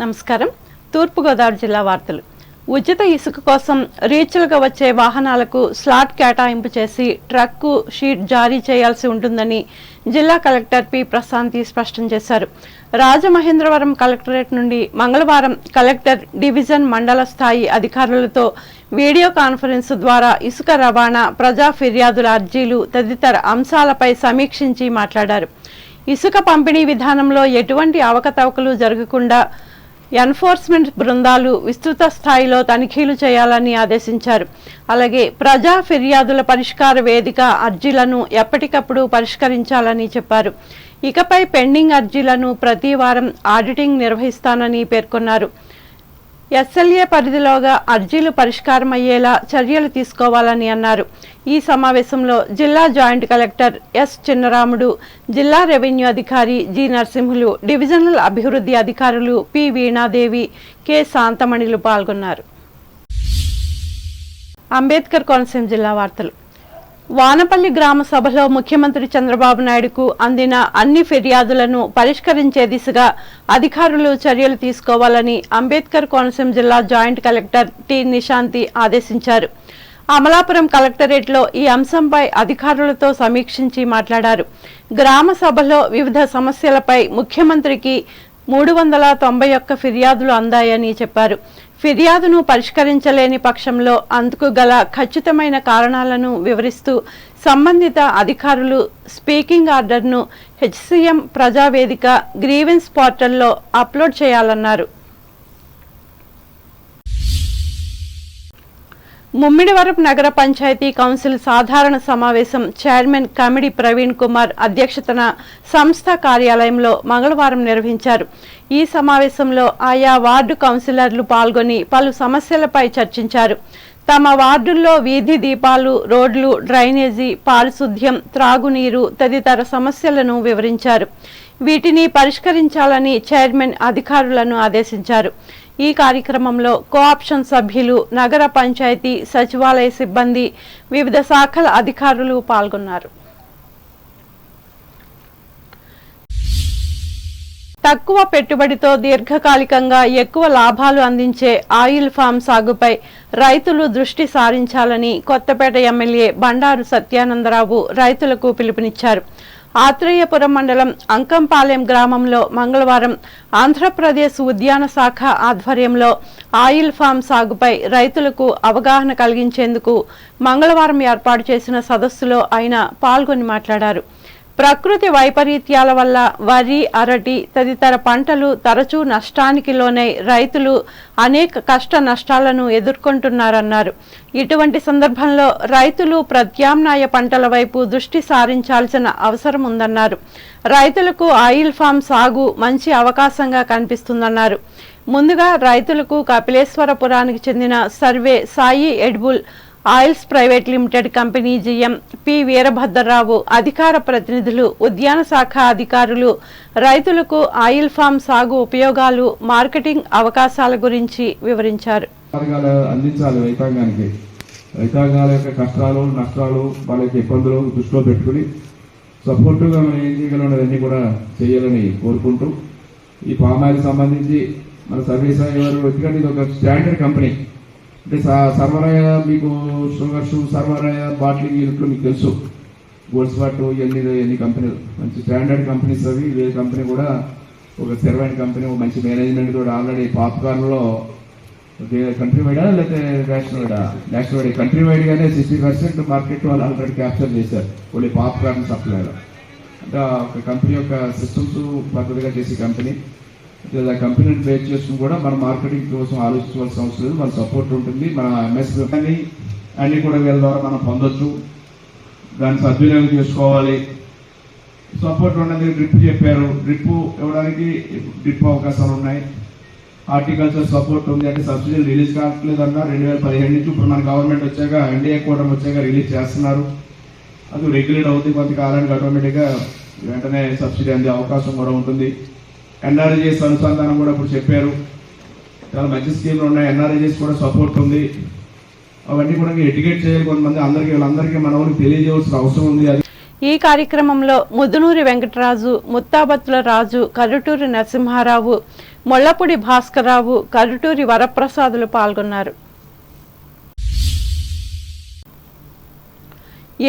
నమస్కారం. తూర్పుగోదావరి జిల్లా వార్తలు. ఉచిత ఇసుక కోసం రీచ్లుగా వచ్చే వాహనాలకు స్లాట్ కేటాయింపు చేసి ట్రక్కు షీట్ జారీ చేయాల్సి ఉంటుందని జిల్లా కలెక్టర్ పి ప్రశాంతి స్పష్టం చేశారు. రాజమహేంద్రవరం కలెక్టరేట్ నుండి మంగళవారం కలెక్టర్ డివిజన్ మండల స్థాయి అధికారులతో వీడియో కాన్ఫరెన్స్ ద్వారా ఇసుక రవాణా, ప్రజా ఫిర్యాదుల అర్జీలు తదితర అంశాలపై సమీక్షించి మాట్లాడారు. ఇసుక పంపిణీ విధానంలో ఎటువంటి అవకతవకలు జరగకుండా ఎన్ఫోర్స్మెంట్ బృందాలు విస్తృత స్థాయిలో తనిఖీలు చేయాలని ఆదేశించారు. అలాగే ప్రజా ఫిర్యాదుల పరిష్కార వేదిక అర్జీలను ఎప్పటికప్పుడు పరిష్కరించాలని చెప్పారు. ఇకపై పెండింగ్ అర్జీలను ప్రతి వారం ఆడిటింగ్ నిర్వహిస్తానని పేర్కొన్నారు. ఎస్ఎల్ఏ పరిధిలోగా అర్జీలు పరిష్కారమయ్యేలా చర్యలు తీసుకోవాలని అన్నారు. ఈ సమావేశంలో జిల్లా జాయింట్ కలెక్టర్ ఎస్ చిన్నరాముడు, జిల్లా రెవెన్యూ అధికారి జి నరసింహులు, డివిజనల్ అభివృద్ధి అధికారులు పి వీణాదేవి, కె శాంతమణిలు పాల్గొన్నారు. అంబేద్కర్ కోనసీమ జిల్లా వార్తలు. వానపల్లి గ్రామ సభలో ముఖ్యమంత్రి చంద్రబాబు నాయుడుకు అందిన అన్ని ఫిర్యాదులను పరిష్కరించే దిశగా అధికారులు చర్యలు తీసుకోవాలని అంబేద్కర్ కోనసీమ జిల్లా జాయింట్ కలెక్టర్ టి నిశాంతి ఆదేశించారు. అమలాపురం కలెక్టరేట్లో ఈ అంశంపై అధికారులతో సమీక్షించి మాట్లాడారు. గ్రామ సభలో వివిధ సమస్యలపై ముఖ్యమంత్రికి 391 ఫిర్యాదులు అందాయని చెప్పారు. ఫిర్యాదును పరిష్కరించలేని పక్షంలో అందుకు గల ఖచ్చితమైన కారణాలను వివరిస్తూ సంబంధిత అధికారులు స్పీకింగ్ ఆర్డర్ను హెచ్సిఎం ప్రజావేదిక గ్రీవెన్స్ పోర్టల్లో అప్లోడ్ చేయాలన్నారు. ముమ్మిడివరపు నగర పంచాయతీ కౌన్సిల్ సాధారణ సమావేశం చైర్మన్ కమిడి ప్రవీణ్ కుమార్ అధ్యక్షతన సంస్థ కార్యాలయంలో మంగళవారం నిర్వహించారు. ఈ సమావేశంలో ఆయా వార్డు కౌన్సిలర్లు పాల్గొని పలు సమస్యలపై చర్చించారు. తమ వార్డుల్లో వీధి దీపాలు, రోడ్లు, డ్రైనేజీ, పారిశుద్ధ్యం, త్రాగునీరు తదితర సమస్యలను వివరించారు. వీటిని పరిష్కరించాలని చైర్మన్ అధికారులను ఆదేశించారు. ఈ కార్యక్రమంలో కోఆప్షన్ సభ్యులు, నగర పంచాయతీ, సచివాలయ సిబ్బంది, వివిధ శాఖల అధికారులు పాల్గొన్నారు. తక్కువ పెట్టుబడితో దీర్ఘకాలికంగా ఎక్కువ లాభాలు అందించే ఆయిల్ ఫామ్ సాగుపై రైతులు దృష్టి సారించాలని కొత్తపేట ఎమ్మెల్యే బండారు సత్యానందరావు రైతులకు పిలుపునిచ్చారు. ఆత్రేయపురం మండలం అంకంపాలెం గ్రామంలో మంగళవారం ఆంధ్రప్రదేశ్ ఉద్యాన శాఖ ఆధ్వర్యంలో ఆయిల్ ఫామ్ సాగుపై రైతులకు అవగాహన కలిగించేందుకు మంగళవారం ఏర్పాటు చేసిన సదస్సులో ఆయన పాల్గొని మాట్లాడారు. ప్రకృతి వైపరీత్యాల వల్ల వరి, అరటి తదితర పంటలు తరచూ నష్టానికి లోనై రైతులు అనేక కష్ట నష్టాలను ఎదుర్కొంటున్నారన్నారు. ఇటువంటి సందర్భంలో రైతులు ప్రత్యామ్నాయ పంటల వైపు దృష్టి సారించాల్సిన అవసరం ఉందన్నారు. రైతులకు ఆయిల్ ఫామ్ సాగు మంచి అవకాశంగా కనిపిస్తుందన్నారు. ముందుగా రైతులకు కపిలేశ్వరపురానికి చెందిన Sarve Sai edible oils private limited company GM P Veerabhadrarao, అధికార ప్రతినిధులు, ఉద్యాన శాఖ అధికారులు రైతులకు ఆయిల్ ఫామ్ సాగు ఉపయోగాలు, మార్కెటింగ్ అవకాశాల గురించి వివరించారు. అందించాలి రైతాంగాల యొక్క కష్టాలు, నష్టాలు, వాళ్ళ యొక్క ఇబ్బందులు దృష్టిలో పెట్టుకుని సపోర్టుగా మనం ఏం చేయగలమనేది కూడా చేయాలని కోరుకుంటూ ఈ పామ్ ఆయిల్ సంబంధించి మన సర్వీస్ అయ్యేవారు ఎందుకంటే ఇది ఒక స్టాండర్డ్ కంపెనీ. అంటే సర్వరాయ మీకు షుగర్స్, సర్వరాయ బాటిలింగ్ యూనిట్లు మీకు తెలుసు, గోల్డ్ స్పాట్ ఎన్ని కంపెనీలు మంచి స్టాండర్డ్ కంపెనీస్ అవి. వేరే కంపెనీ కూడా ఒక స్థిరమైన కంపెనీ, ఒక మంచి మేనేజ్మెంట్ కూడా ఆల్రెడీ పాప్కార్న్లో కంట్రీ వైడా లేకపోతే నేషనల్ వైడ్ కంట్రీ వైడ్గానే 60% మార్కెట్ వాళ్ళు ఆల్రెడీ క్యాప్చర్ చేశారు ఓన్లీ పాప్కార్న్ సప్లైలో. అంటే ఒక కంపెనీ యొక్క సిస్టమ్స్ పద్ధతిగా చేసే కంపెనీ. కంపెనీని బేస్ చేసుకుని కూడా మన మార్కెటింగ్ కోసం ఆలోచించవలసిన అవసరం లేదు. మన సపోర్ట్ ఉంటుంది. మన ఎంఎస్పీ అన్నీ కూడా వీళ్ళ ద్వారా మనం పొందొచ్చు. దాన్ని సద్వినియోగం చేసుకోవాలి. సపోర్ట్ ఉన్నది డ్రిప్ చెప్పారు. డ్రిప్ ఇవ్వడానికి డ్రిప్ అవకాశాలు ఉన్నాయి. హార్టికల్చర్ సపోర్ట్ ఉంది. అంటే సబ్సిడీలు రిలీజ్ కావట్లేదు అన్న 2017 నుంచి ఇప్పుడు మన గవర్నమెంట్ వచ్చాక ఎన్డీఏ కూటమి వచ్చాక రిలీజ్ చేస్తున్నారు. అది రెగ్యులేట్ అవుతుంది. కొంతకాలానికి ఆటోమేటిక్గా వెంటనే సబ్సిడీ అందే అవకాశం కూడా ఉంటుంది. ఎన్ఆర్జీఎస్ అనుసంధానం కూడా ఇప్పుడు చెప్పారు. చాలా మంచి స్కీమ్లు ఉన్నాయి. ఎన్ఆర్జీఎస్ కూడా సపోర్ట్ ఉంది. అవన్నీ కూడా ఎడ్యుకేట్ చేయాలి. కొంతమంది వీళ్ళందరికీ మన వాళ్ళకి తెలియజేయాల్సిన అవసరం ఉంది. ఈ కార్యక్రమంలో ముదునూరి వెంకటరాజు, ముత్తాబత్తుల రాజు, కరుటూరి నరసింహారావు, మొళ్లపూడి భాస్కర్రావు, కరుటూరి వరప్రసాదులు పాల్గొన్నారు.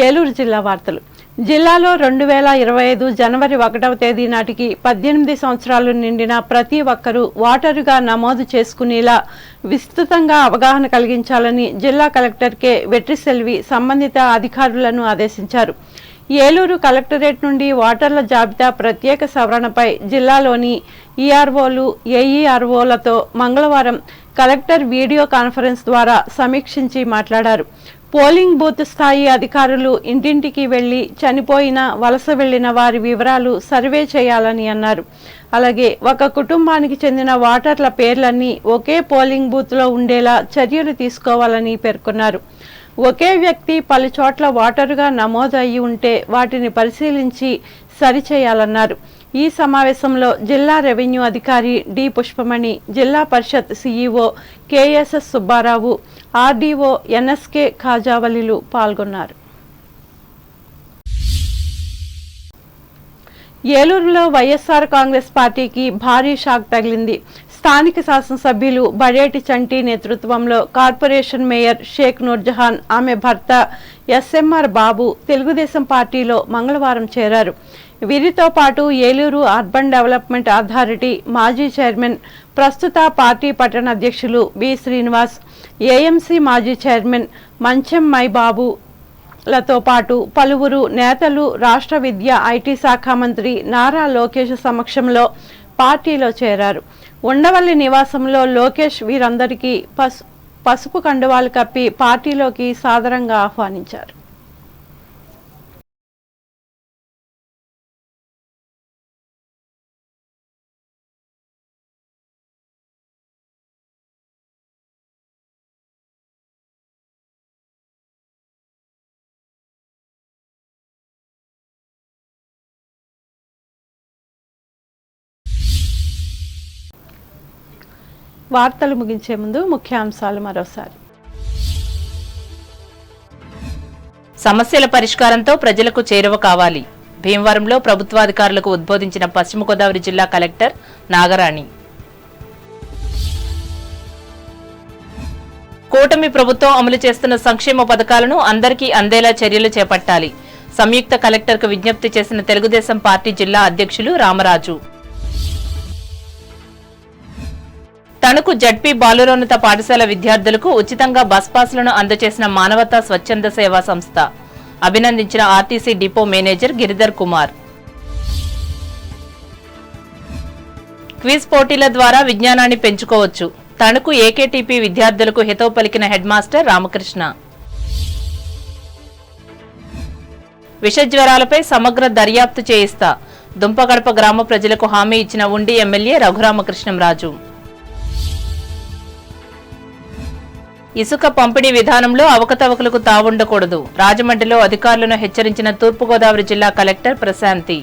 ఏలూరు జిల్లా వార్తలు. జిల్లాలో 2025 జనవరి 1వ తేదీ నాటికి 18 సంవత్సరాలు నిండిన ప్రతి ఒక్కరూ ఓటరుగా నమోదు చేసుకునేలా విస్తృతంగా అవగాహన కలిగించాలని జిల్లా కలెక్టర్ కె వెట్రిసెల్వి సంబంధిత అధికారులను ఆదేశించారు. ఏలూరు కలెక్టరేట్ నుండి ఓటర్ల జాబితా ప్రత్యేక సవరణపై జిల్లాలోని ఈఆర్ఓలు, ఏఈఆర్ఓలతో మంగళవారం కలెక్టర్ వీడియో కాన్ఫరెన్స్ ద్వారా సమీక్షించి మాట్లాడారు. పోలింగ్ బూత్ స్థాయి అధికారులు ఇంటింటికి వెళ్లి చనిపోయిన, వలస వెళ్లిన వారి వివరాలు సర్వే చేయాలని అన్నారు. అలాగే ఒక కుటుంబానికి చెందిన ఓటర్ల పేర్లన్నీ ఒకే పోలింగ్ బూత్లో ఉండేలా చర్యలు తీసుకోవాలని పేర్కొన్నారు. ఒకే వ్యక్తి పలు చోట్ల ఓటరుగా నమోదు అయి ఉంటే వాటిని పరిశీలించి సరిచేయాలన్నారు. ఈ సమావేశంలో జిల్లా రెవెన్యూ అధికారి డి పుష్పమణి, జిల్లా పరిషత్ CEO KSS Subbarao, RDO NSK ఖాజావలిలు పాల్గొన్నారు. ఏలూరులో వైఎస్ఆర్ కాంగ్రెస్ పార్టీకి భారీ షాక్ తగిలింది. స్థానిక శాసనసభ్యులు బడేటి చంటి నేతృత్వంలో కార్పొరేషన్ మేయర్ షేక్ నూర్జహాన్, ఆమె భర్త ఎస్ఎంఆర్ బాబు తెలుగుదేశం పార్టీలో మంగళవారం చేరారు. వీరితో పాటు ఏలూరు అర్బన్ డెవలప్మెంట్ అథారిటీ మాజీ చైర్మన్, ప్రస్తుత పార్టీ పట్టణ అధ్యక్షులు బి శ్రీనివాస్, ఏఎంసీ మాజీ చైర్మన్ మంచెం మైబాబు లతో పాటు పలువురు నేతలు రాష్ట్ర విద్య, ఐటీ శాఖ మంత్రి నారా లోకేష్ సమక్షంలో పార్టీలో చేరారు. ఉండవల్లి నివాసంలో లోకేష్ వీరందరికీ పసుపు కండువాలు కప్పి పార్టీలోకి సాదరంగా ఆహ్వానించారు. వార్తలు ముగించే ముందు ముఖ్యాంశాలు మరోసారి. సమస్యల పరిష్కారంతో ప్రజలకు చేరువ కావాలి. భీమవరంలో ప్రభుత్వాధికారులకు ఉద్బోధించిన పశ్చిమ గోదావరి జిల్లా కలెక్టర్ నాగరాణి. కూటమి ప్రభుత్వం అమలు చేస్తున్న సంక్షేమ పథకాలను అందరికీ అందేలా చర్యలు చేపట్టాలి. సంయుక్త కలెక్టర్కు విజ్ఞప్తి చేసిన తెలుగుదేశం పార్టీ జిల్లా అధ్యక్షులు రామరాజు. తణుకు జడ్పీ బాలురోన్నత పాఠశాల విద్యార్థులకు ఉచితంగా బస్ పాస్లను అందజేసిన మానవతా స్వచ్ఛంద సేవా సంస్థ. అభినందించిన RTC depot manager Giridhar Kumar. Quiz పోటీల ద్వారా విజ్ఞానాన్ని పెంచుకోవచ్చు. తణుకు ఏకేటీపీ విద్యార్థులకు హితవు పలికిన హెడ్ మాస్టర్ రామకృష్ణ. విష జ్వరాలపై సమగ్ర దర్యాప్తు చేయిస్తా. దుంపగడప గ్రామ ప్రజలకు హామీ ఇచ్చిన ఉండి ఎమ్మెల్యే రఘురామకృష్ణంరాజు. ఇసుక పంపిణీ విధానంలో అవకతవకలకు తావుండకూడదు. రాజమండ్రిలో అధికారులను హెచ్చరించిన తూర్పుగోదావరి జిల్లా కలెక్టర్ ప్రశాంతి.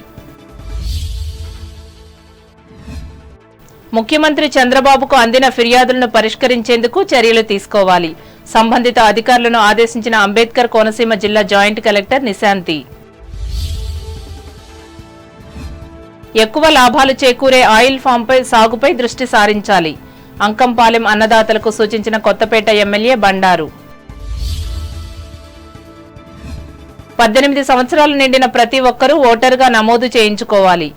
ముఖ్యమంత్రి చంద్రబాబుకు అందిన ఫిర్యాదులను పరిష్కరించేందుకు చర్యలు తీసుకోవాలి. సంబంధిత అధికారులను ఆదేశించిన అంబేద్కర్ కోనసీమ జిల్లా జాయింట్ కలెక్టర్ నిశాంతి. ఎక్కువ లాభాలు చేకూరే ఆయిల్ ఫామ్పై సాగుపై దృష్టి సారించాలి. అంకంపాలెం అన్నదాతలకు సూచించిన కొత్తపేట ఎమ్మెల్యే బండారు. 18 సంవత్సరాలు నిండిన ప్రతి ఒక్కరూ ఓటరుగా నమోదు చేయించుకోవాలి.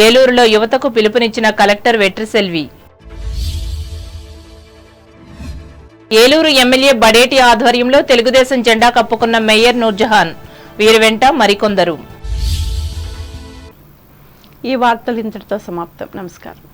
ఏలూరులో యువతకు పిలుపునిచ్చిన కలెక్టర్ వెట్రిసెల్వి. ఏలూరు ఎమ్మెల్యే బడేటి ఆధ్వర్యంలో తెలుగుదేశం జెండా కప్పుకున్న మేయర్ నూర్జహాన్, వీరి వెంట మరికొందరు. ఈ వార్తలు ఇంతటితో సమాప్తం. నమస్కారం.